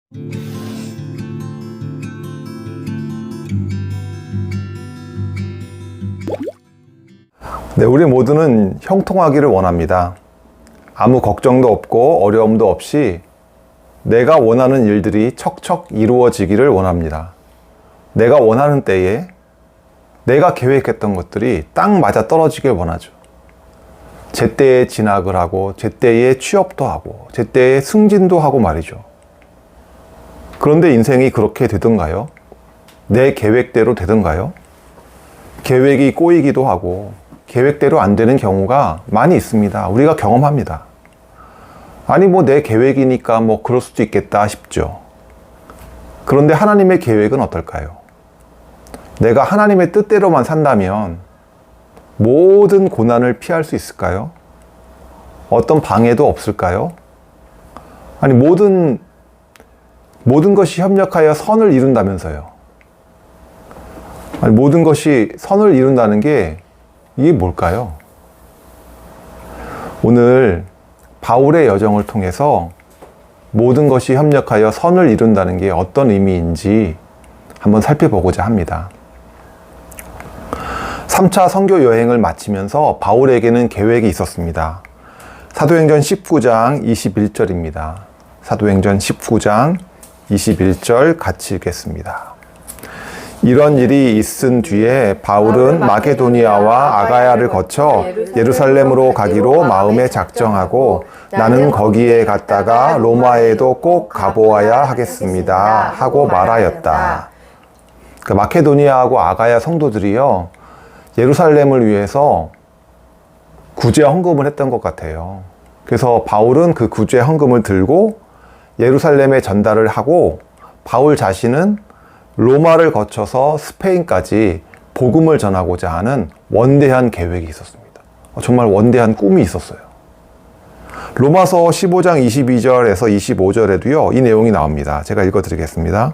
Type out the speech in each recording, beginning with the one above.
네, 우리 모두는 형통하기를 원합니다. 아무 걱정도 없고 어려움도 없이 내가 원하는 일들이 척척 이루어지기를 원합니다. 내가 원하는 때에 내가 계획했던 것들이 딱 맞아 떨어지길 원하죠. 제때에 진학을 하고 제때에 취업도 하고 제때에 승진도 하고 말이죠. 그런데 인생이 그렇게 되던가요? 내 계획대로 되던가요? 계획이 꼬이기도 하고 계획대로 안 되는 경우가 많이 있습니다. 우리가 경험합니다. 아니 내 계획이니까 그럴 수도 있겠다 싶죠. 그런데 하나님의 계획은 어떨까요? 내가 하나님의 뜻대로만 산다면 모든 고난을 피할 수 있을까요? 어떤 방해도 없을까요? 아니 모든 것이 협력하여 선을 이룬다면서요. 아니 모든 것이 선을 이룬다는 게 이게 뭘까요? 오늘 바울의 여정을 통해서 모든 것이 협력하여 선을 이룬다는 게 어떤 의미인지 한번 살펴보고자 합니다. 3차 선교 여행을 마치면서 바울에게는 계획이 있었습니다. 사도행전 19장 21절입니다. 사도행전 19장 21절 같이 읽겠습니다. 이런 일이 있은 뒤에 바울은 마게도니아와 아가야를 거쳐 예루살렘으로 가기로 마음에 작정하고 나는 거기에 갔다가 로마에도 꼭 가보아야 하겠습니다 하고 말하였다. 마케도니아하고 아가야 성도들이요, 예루살렘을 위해서 구제 헌금을 했던 것 같아요. 그래서 바울은 그 구제 헌금을 들고 예루살렘에 전달을 하고 바울 자신은 로마를 거쳐서 스페인까지 복음을 전하고자 하는 원대한 계획이 있었습니다. 정말 원대한 꿈이 있었어요. 로마서 15장 22절에서 25절에도요, 이 내용이 나옵니다. 제가 읽어드리겠습니다.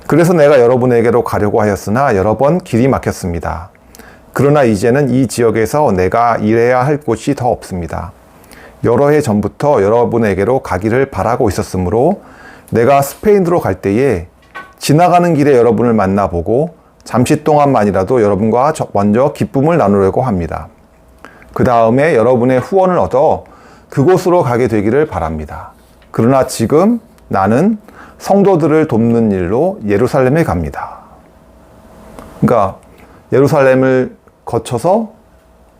그래서 내가 여러분에게로 가려고 하였으나 여러 번 길이 막혔습니다. 그러나 이제는 이 지역에서 내가 일해야 할 곳이 더 없습니다. 여러 해 전부터 여러분에게로 가기를 바라고 있었으므로 내가 스페인으로 갈 때에 지나가는 길에 여러분을 만나보고 잠시 동안만이라도 여러분과 먼저 기쁨을 나누려고 합니다. 그 다음에 여러분의 후원을 얻어 그곳으로 가게 되기를 바랍니다. 그러나 지금 나는 성도들을 돕는 일로 예루살렘에 갑니다. 그러니까 예루살렘을 거쳐서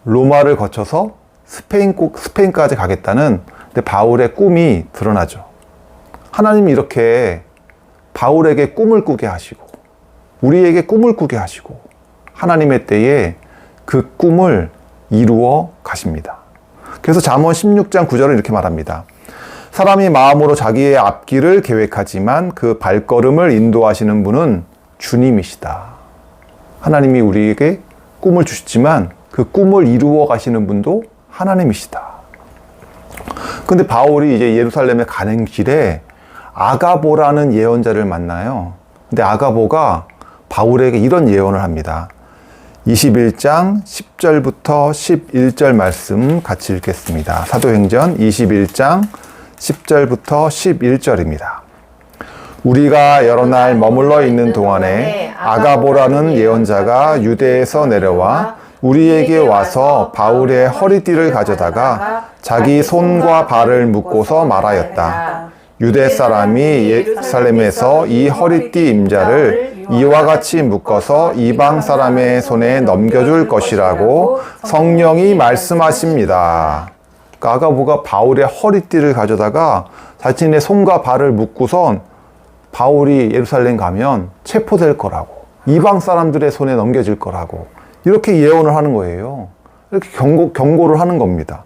로마를 거쳐서 스페인까지 가겠다는 바울의 꿈이 드러나죠. 하나님이 이렇게 바울에게 꿈을 꾸게 하시고 우리에게 꿈을 꾸게 하시고 하나님의 때에 그 꿈을 이루어 가십니다. 그래서 잠언 16장 9절은 이렇게 말합니다. 사람이 마음으로 자기의 앞길을 계획하지만 그 발걸음을 인도하시는 분은 주님이시다. 하나님이 우리에게 꿈을 주시지만 그 꿈을 이루어 가시는 분도 하나님이시다. 근데 바울이 이제 예루살렘에 가는 길에 아가보라는 예언자를 만나요. 근데 아가보가 바울에게 이런 예언을 합니다. 21장 10절부터 11절 말씀 같이 읽겠습니다. 사도행전 21장 10절부터 11절입니다. 우리가 여러 날 머물러 있는 동안에 아가보라는 예언자가 유대에서 내려와 우리에게 와서 바울의 허리띠를 가져다가 자기 손과 발을 묶고서 말하였다. 유대 사람이 예루살렘에서 이 허리띠 임자를 이와 같이 묶어서 이방 사람의 손에 넘겨줄 것이라고 성령이 말씀하십니다. 아가보가 바울의 허리띠를 가져다가 자신의 손과 발을 묶고선 바울이 예루살렘 가면 체포될 거라고, 이방 사람들의 손에 넘겨질 거라고 이렇게 예언을 하는 거예요. 이렇게 경고를 하는 겁니다.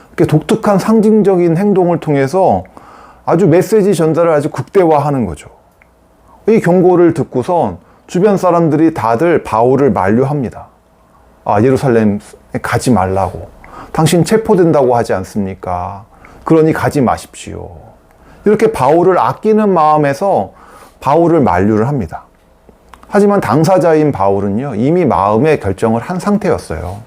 이렇게 독특한 상징적인 행동을 통해서 아주 메시지 전달을 아주 극대화하는 거죠. 이 경고를 듣고선 주변 사람들이 다들 바울을 만류합니다. 예루살렘에 가지 말라고. 당신 체포된다고 하지 않습니까? 그러니 가지 마십시오. 이렇게 바울을 아끼는 마음에서 바울을 만류를 합니다. 하지만 당사자인 바울은요, 이미 마음의 결정을 한 상태였어요.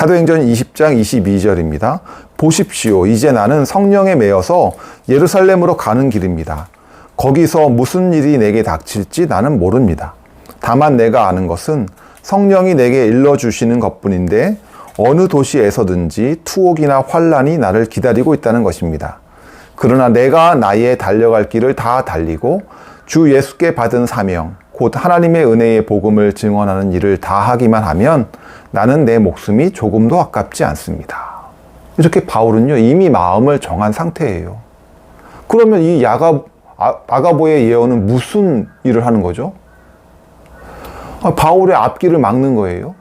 사도행전 20장 22절입니다. 보십시오. 이제 나는 성령에 매여서 예루살렘으로 가는 길입니다. 거기서 무슨 일이 내게 닥칠지 나는 모릅니다. 다만 내가 아는 것은 성령이 내게 일러주시는 것뿐인데 어느 도시에서든지 투옥이나 환란이 나를 기다리고 있다는 것입니다. 그러나 내가 나의 달려갈 길을 다 달리고 주 예수께 받은 사명, 곧 하나님의 은혜의 복음을 증언하는 일을 다 하기만 하면 나는 내 목숨이 조금도 아깝지 않습니다. 이렇게 바울은요, 이미 마음을 정한 상태예요. 그러면 이 아가보의 예언은 무슨 일을 하는 거죠? 바울의 앞길을 막는 거예요.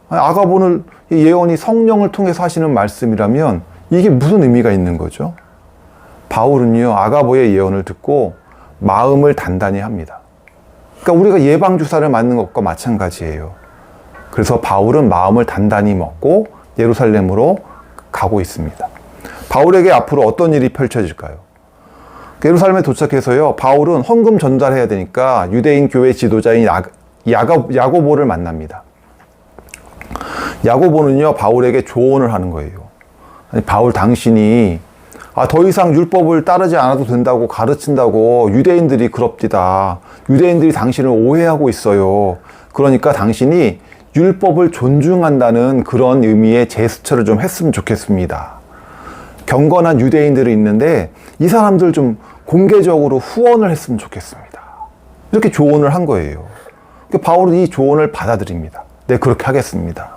아가보는 예언이 성령을 통해서 하시는 말씀이라면 이게 무슨 의미가 있는 거죠? 바울은요, 아가보의 예언을 듣고 마음을 단단히 합니다. 그러니까 우리가 예방주사를 맞는 것과 마찬가지예요. 그래서 바울은 마음을 단단히 먹고 예루살렘으로 가고 있습니다. 바울에게 앞으로 어떤 일이 펼쳐질까요? 예루살렘에 도착해서요, 바울은 헌금 전달해야 되니까 유대인 교회 지도자인 야고보를 만납니다. 야고보는요, 바울에게 조언을 하는 거예요. 아니, 바울 당신이 더 이상 율법을 따르지 않아도 된다고 가르친다고 유대인들이 그럽디다. 유대인들이 당신을 오해하고 있어요. 그러니까 당신이 율법을 존중한다는 그런 의미의 제스처를 좀 했으면 좋겠습니다. 경건한 유대인들이 있는데 이 사람들 좀 공개적으로 후원을 했으면 좋겠습니다. 이렇게 조언을 한 거예요. 바울은 이 조언을 받아들입니다. 네, 그렇게 하겠습니다.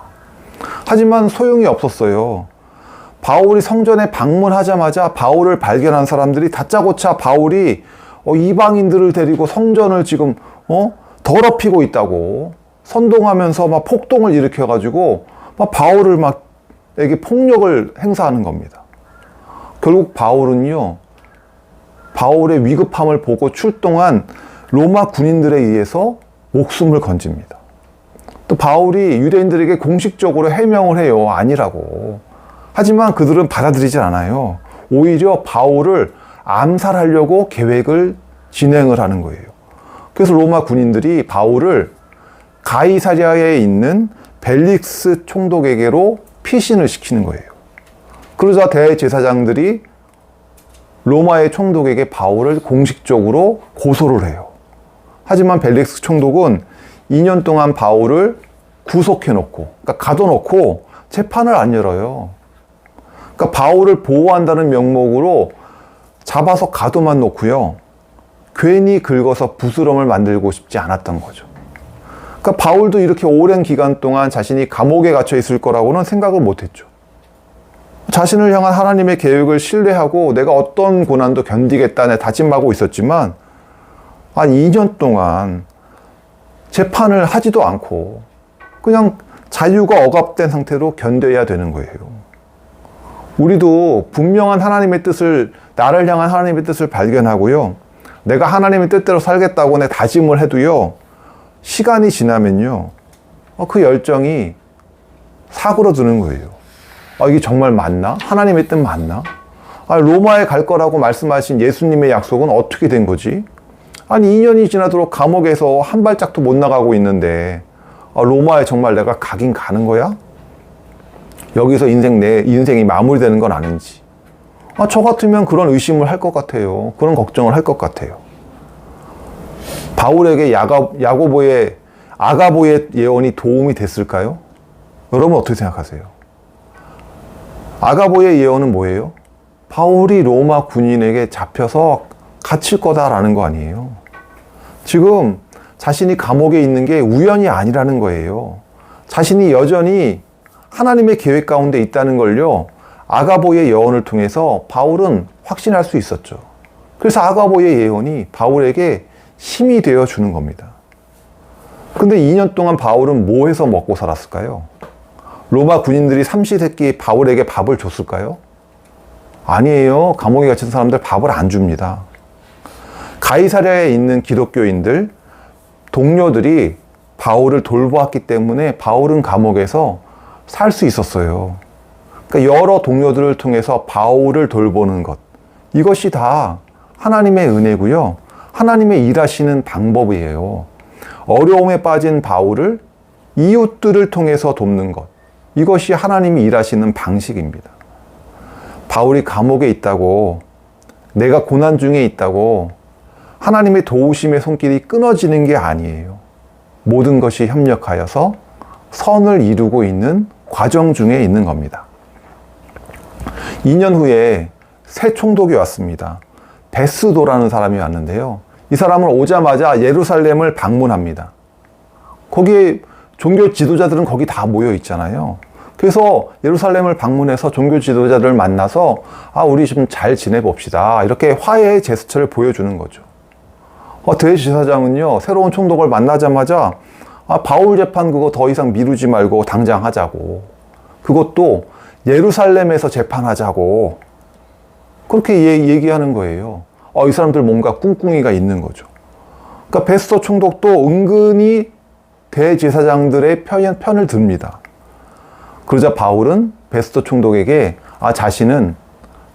하지만 소용이 없었어요. 바울이 성전에 방문하자마자 바울을 발견한 사람들이 다짜고짜 바울이 이방인들을 데리고 성전을 지금 더럽히고 있다고 선동하면서 막 폭동을 일으켜가지고 막 바울을 에게 폭력을 행사하는 겁니다. 결국 바울은요, 바울의 위급함을 보고 출동한 로마 군인들에 의해서 목숨을 건집니다. 또 바울이 유대인들에게 공식적으로 해명을 해요. 아니라고. 하지만 그들은 받아들이지 않아요. 오히려 바울을 암살하려고 계획을 진행을 하는 거예요. 그래서 로마 군인들이 바울을 가이사랴에 있는 벨릭스 총독에게로 피신을 시키는 거예요. 그러자 대제사장들이 로마의 총독에게 바울을 공식적으로 고소를 해요. 하지만 벨릭스 총독은 2년 동안 바울을 구속해놓고, 그러니까 가둬놓고 재판을 안 열어요. 그러니까 바울을 보호한다는 명목으로 잡아서 가둬만 놓고요, 괜히 긁어서 부스럼을 만들고 싶지 않았던 거죠. 그러니까 바울도 이렇게 오랜 기간 동안 자신이 감옥에 갇혀 있을 거라고는 생각을 못했죠. 자신을 향한 하나님의 계획을 신뢰하고 내가 어떤 고난도 견디겠다는 다짐하고 있었지만 2년 동안 재판을 하지도 않고 그냥 자유가 억압된 상태로 견뎌야 되는 거예요. 우리도 분명한 하나님의 뜻을, 나를 향한 하나님의 뜻을 발견하고요, 내가 하나님의 뜻대로 살겠다고 내 다짐을 해도요, 시간이 지나면요, 그 열정이 사그러드는 거예요. 이게 정말 맞나? 하나님의 뜻 맞나? 로마에 갈 거라고 말씀하신 예수님의 약속은 어떻게 된 거지? 2년이 지나도록 감옥에서 한 발짝도 못 나가고 있는데 로마에 정말 내가 가긴 가는 거야? 여기서 내 인생이 마무리되는 건 아닌지. 저 같으면 그런 의심을 할 것 같아요. 그런 걱정을 할 것 같아요. 바울에게 아가보의 예언이 도움이 됐을까요? 여러분 어떻게 생각하세요? 아가보의 예언은 뭐예요? 바울이 로마 군인에게 잡혀서 갇힐 거다라는 거 아니에요. 지금 자신이 감옥에 있는 게 우연이 아니라는 거예요. 자신이 여전히 하나님의 계획 가운데 있다는 걸요, 아가보의 예언을 통해서 바울은 확신할 수 있었죠. 그래서 아가보의 예언이 바울에게 힘이 되어 주는 겁니다. 근데 2년 동안 바울은 뭐 해서 먹고 살았을까요? 로마 군인들이 삼시세끼 바울에게 밥을 줬을까요? 아니에요. 감옥에 갇힌 사람들 밥을 안 줍니다. 가이사랴에 있는 기독교인들, 동료들이 바울을 돌보았기 때문에 바울은 감옥에서 살 수 있었어요. 그러니까 여러 동료들을 통해서 바울을 돌보는 것, 이것이 다 하나님의 은혜고요, 하나님의 일하시는 방법이에요. 어려움에 빠진 바울을 이웃들을 통해서 돕는 것, 이것이 하나님이 일하시는 방식입니다. 바울이 감옥에 있다고, 내가 고난 중에 있다고 하나님의 도우심의 손길이 끊어지는 게 아니에요. 모든 것이 협력하여서 선을 이루고 있는 과정 중에 있는 겁니다. 2년 후에 새 총독이 왔습니다. 베스도라는 사람이 왔는데요. 이 사람은 오자마자 예루살렘을 방문합니다. 거기에 종교 지도자들은 거기 다 모여 있잖아요. 그래서 예루살렘을 방문해서 종교 지도자들을 만나서 우리 좀 잘 지내봅시다. 이렇게 화해의 제스처를 보여주는 거죠. 대제사장은요, 새로운 총독을 만나자마자 바울 재판 그거 더 이상 미루지 말고 당장 하자고. 그것도 예루살렘에서 재판하자고. 그렇게 얘기하는 거예요. 이 사람들 뭔가 꿍꿍이가 있는 거죠. 그러니까 베스도 총독도 은근히 대제사장들의 편을 듭니다. 그러자 바울은 베스도 총독에게 자신은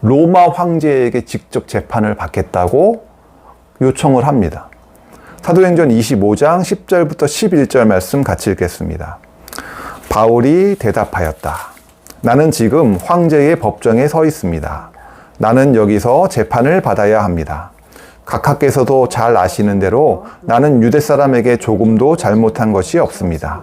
로마 황제에게 직접 재판을 받겠다고 요청을 합니다. 사도행전 25장 10절부터 11절 말씀 같이 읽겠습니다. 바울이 대답하였다. 나는 지금 황제의 법정에 서 있습니다. 나는 여기서 재판을 받아야 합니다. 각하께서도 잘 아시는 대로 나는 유대 사람에게 조금도 잘못한 것이 없습니다.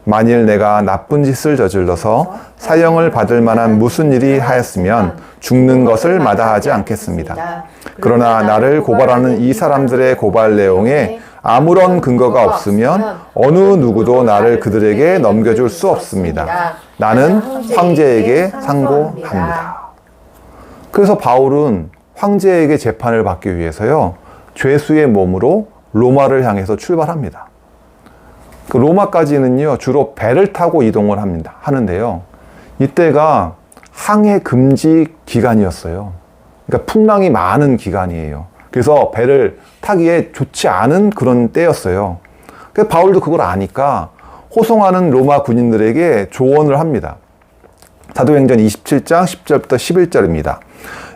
만일 내가 나쁜 짓을 저질러서 사형을 받을 만한 무슨 일이 하였으면 죽는 것을 마다하지 않겠습니다. 그러나 나를 고발하는 이 사람들의 고발 내용에 아무런 근거가 없으면 어느 누구도 나를 그들에게 넘겨줄 수 없습니다. 나는 황제에게 상고합니다. 그래서 바울은 황제에게 재판을 받기 위해서요, 죄수의 몸으로 로마를 향해서 출발합니다. 그 로마까지는요, 주로 배를 타고 이동을 하는데요. 이때가 항해 금지 기간이었어요. 그러니까 풍랑이 많은 기간이에요. 그래서 배를 타기에 좋지 않은 그런 때였어요. 그래서 바울도 그걸 아니까 호송하는 로마 군인들에게 조언을 합니다. 사도행전 27장 10절부터 11절입니다.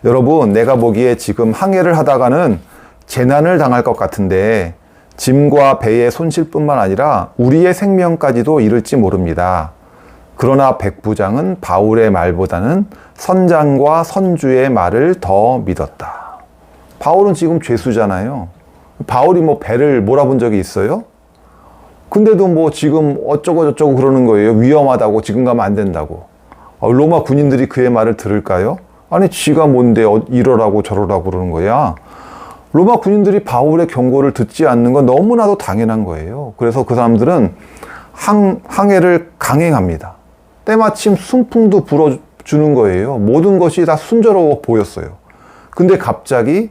여러분, 내가 보기에 지금 항해를 하다가는 재난을 당할 것 같은데 짐과 배의 손실뿐만 아니라 우리의 생명까지도 잃을지 모릅니다. 그러나 백부장은 바울의 말보다는 선장과 선주의 말을 더 믿었다. 바울은 지금 죄수잖아요. 바울이 배를 몰아본 적이 있어요? 근데도 지금 어쩌고 그러는 거예요. 위험하다고, 지금 가면 안 된다고. 로마 군인들이 그의 말을 들을까요? 아니, 지가 뭔데 이러라고 저러라고 그러는 거야. 로마 군인들이 바울의 경고를 듣지 않는 건 너무나도 당연한 거예요. 그래서 그 사람들은 항해를 강행합니다. 때마침 순풍도 불어주는 거예요. 모든 것이 다 순조로워 보였어요. 근데 갑자기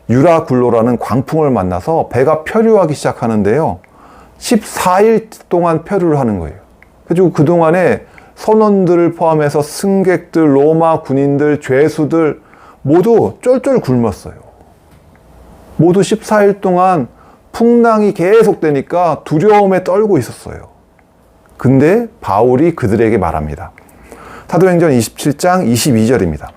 유라굴로라는 광풍을 만나서 배가 표류하기 시작하는데요. 14일 동안 표류를 하는 거예요. 그리고 그동안에 선원들을 포함해서 승객들, 로마 군인들, 죄수들 모두 쫄쫄 굶었어요. 모두 14일 동안 풍랑이 계속되니까 두려움에 떨고 있었어요. 근데 바울이 그들에게 말합니다. 사도행전 27장 22절입니다.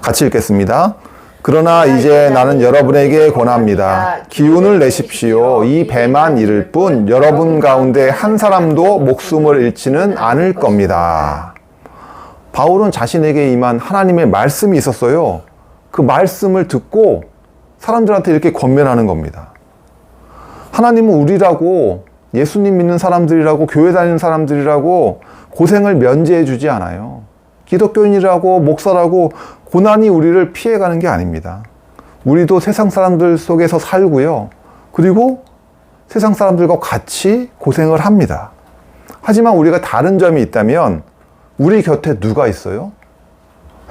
같이 읽겠습니다. 그러나 이제 나는 여러분에게 권합니다. 기운을 내십시오. 이 배만 잃을 뿐 여러분 가운데 한 사람도 목숨을 잃지는 않을 겁니다. 바울은 자신에게 임한 하나님의 말씀이 있었어요. 그 말씀을 듣고 사람들한테 이렇게 권면하는 겁니다. 하나님은 우리라고, 예수님 믿는 사람들이라고, 교회 다니는 사람들이라고 고생을 면제해 주지 않아요. 기독교인이라고, 목사라고 고난이 우리를 피해가는 게 아닙니다. 우리도 세상 사람들 속에서 살고요. 그리고 세상 사람들과 같이 고생을 합니다. 하지만 우리가 다른 점이 있다면 우리 곁에 누가 있어요?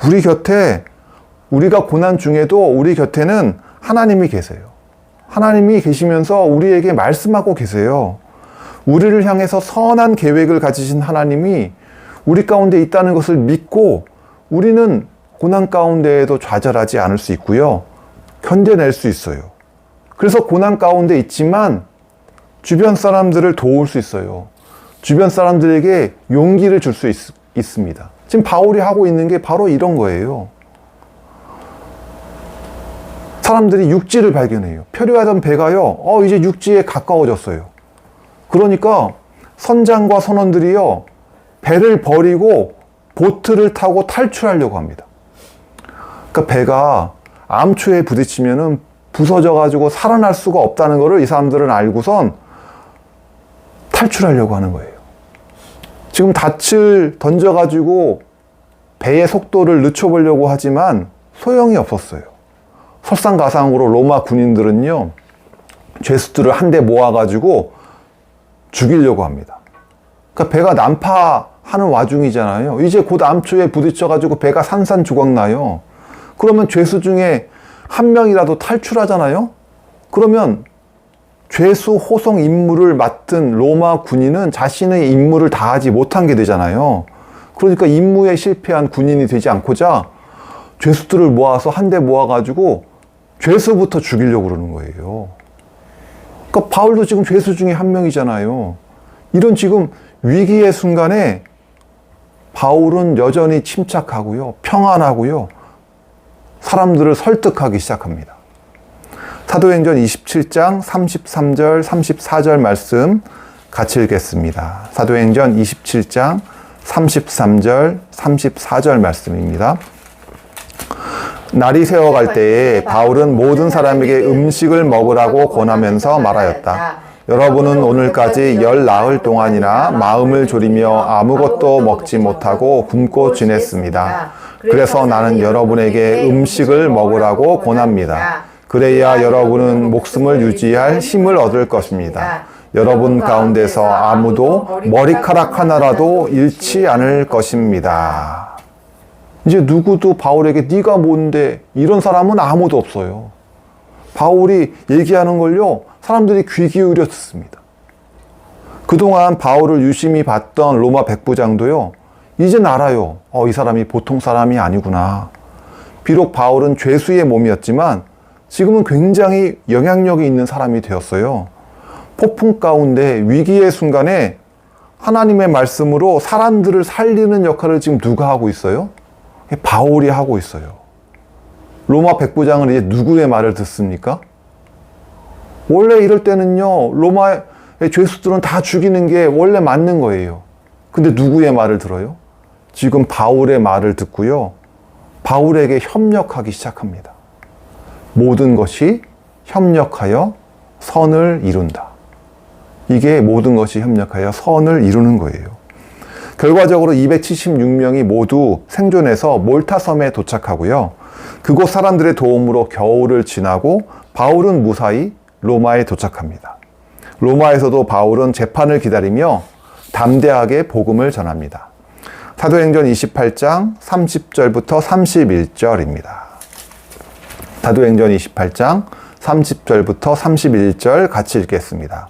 우리 곁에, 우리가 고난 중에도 우리 곁에는 하나님이 계세요. 하나님이 계시면서 우리에게 말씀하고 계세요. 우리를 향해서 선한 계획을 가지신 하나님이 우리 가운데 있다는 것을 믿고 우리는 고난 가운데에도 좌절하지 않을 수 있고요. 견뎌낼 수 있어요. 그래서 고난 가운데 있지만 주변 사람들을 도울 수 있어요. 주변 사람들에게 용기를 줄 수 있습니다. 지금 바울이 하고 있는 게 바로 이런 거예요. 사람들이 육지를 발견해요. 표류하던 배가요, 이제 육지에 가까워졌어요. 그러니까 선장과 선원들이요, 배를 버리고 보트를 타고 탈출하려고 합니다. 그러니까 배가 암초에 부딪히면은 부서져가지고 살아날 수가 없다는 것을 이 사람들은 알고선 탈출하려고 하는 거예요. 지금 닻을 던져가지고 배의 속도를 늦춰보려고 하지만 소용이 없었어요. 설상가상으로 로마 군인들은요, 죄수들을 한데 모아가지고 죽이려고 합니다. 그러니까 배가 난파하는 와중이잖아요. 이제 곧 암초에 부딪혀가지고 배가 산산조각 나요. 그러면 죄수 중에 한 명이라도 탈출하잖아요. 그러면 죄수 호송 임무를 맡은 로마 군인은 자신의 임무를 다하지 못한 게 되잖아요. 그러니까 임무에 실패한 군인이 되지 않고자 죄수들을 모아서 한데 모아가지고 죄수부터 죽이려고 그러는 거예요. 그러니까 바울도 지금 죄수 중에 한 명이잖아요. 이런 지금 위기의 순간에 바울은 여전히 침착하고요, 평안하고요, 사람들을 설득하기 시작합니다. 사도행전 27장 33절, 34절 말씀 같이 읽겠습니다. 사도행전 27장 33절, 34절 말씀입니다. 날이 새어갈 때에 바울은 모든 사람에게 음식을 먹으라고 권하면서 말하였다. 여러분은 오늘까지 열 나흘 동안이나 마음을 졸이며 아무것도 먹지 못하고 굶고 지냈습니다. 그래서 나는 여러분에게 음식을 먹으라고 권합니다. 그래야 여러분은 목숨을 유지할 힘을 얻을 것입니다. 여러분 가운데서 아무도 머리카락 하나라도 잃지 않을 것입니다. 이제 누구도 바울에게 네가 뭔데, 이런 사람은 아무도 없어요. 바울이 얘기하는 걸요, 사람들이 귀 기울여 듣습니다. 그동안 바울을 유심히 봤던 로마 백부장도요, 이젠 알아요. 이 사람이 보통 사람이 아니구나. 비록 바울은 죄수의 몸이었지만 지금은 굉장히 영향력이 있는 사람이 되었어요. 폭풍 가운데 위기의 순간에 하나님의 말씀으로 사람들을 살리는 역할을 지금 누가 하고 있어요? 바울이 하고 있어요. 로마 백부장은 이제 누구의 말을 듣습니까? 원래 이럴 때는요, 로마의 죄수들은 다 죽이는 게 원래 맞는 거예요. 근데 누구의 말을 들어요? 지금 바울의 말을 듣고요, 바울에게 협력하기 시작합니다. 모든 것이 협력하여 선을 이룬다. 이게 모든 것이 협력하여 선을 이루는 거예요. 결과적으로 276명이 모두 생존해서 몰타섬에 도착하고요, 그곳 사람들의 도움으로 겨울을 지나고 바울은 무사히 로마에 도착합니다. 로마에서도 바울은 재판을 기다리며 담대하게 복음을 전합니다. 사도행전 28장 30절부터 31절입니다. 사도행전 28장 30절부터 31절 같이 읽겠습니다.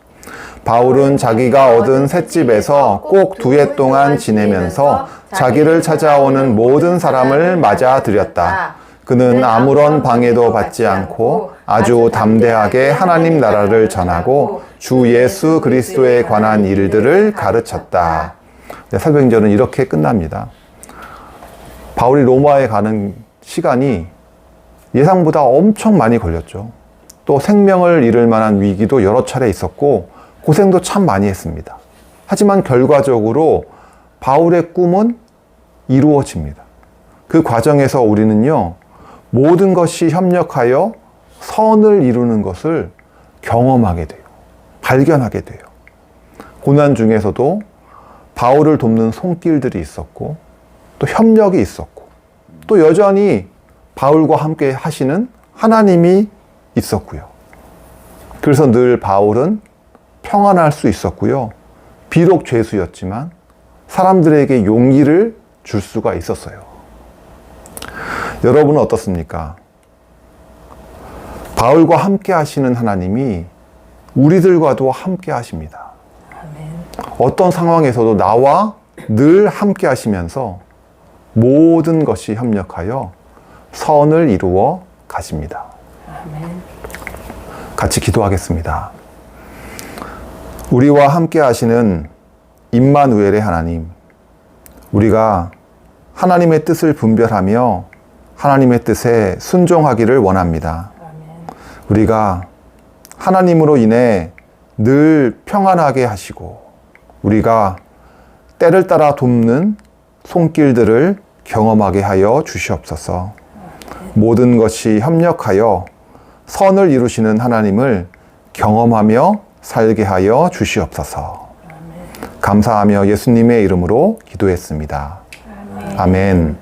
바울은 자기가 얻은 셋집에서 꼭 2해 동안 지내면서 자기를 찾아오는 모든 사람을 맞아들였다. 그는 아무런 방해도 받지 않고 아주 담대하게 하나님 나라를 전하고 주 예수 그리스도에 관한 일들을 가르쳤다. 사도행전은 이렇게 끝납니다. 바울이 로마에 가는 시간이 예상보다 엄청 많이 걸렸죠. 또 생명을 잃을 만한 위기도 여러 차례 있었고 고생도 참 많이 했습니다. 하지만 결과적으로 바울의 꿈은 이루어집니다. 그 과정에서 우리는요, 모든 것이 협력하여 선을 이루는 것을 경험하게 돼요. 발견하게 돼요. 고난 중에서도 바울을 돕는 손길들이 있었고, 또 협력이 있었고, 또 여전히 바울과 함께 하시는 하나님이 있었고요. 그래서 늘 바울은 평안할 수 있었고요. 비록 죄수였지만 사람들에게 용기를 줄 수가 있었어요. 여러분은 어떻습니까? 바울과 함께 하시는 하나님이 우리들과도 함께 하십니다. 어떤 상황에서도 나와 늘 함께 하시면서 모든 것이 협력하여 선을 이루어 가십니다. 같이 기도하겠습니다. 우리와 함께 하시는 임마누엘의 하나님, 우리가 하나님의 뜻을 분별하며 하나님의 뜻에 순종하기를 원합니다. 우리가 하나님으로 인해 늘 평안하게 하시고 우리가 때를 따라 돕는 손길들을 경험하게 하여 주시옵소서. 모든 것이 협력하여 선을 이루시는 하나님을 경험하며 살게 하여 주시옵소서. 감사하며 예수님의 이름으로 기도했습니다. 아멘.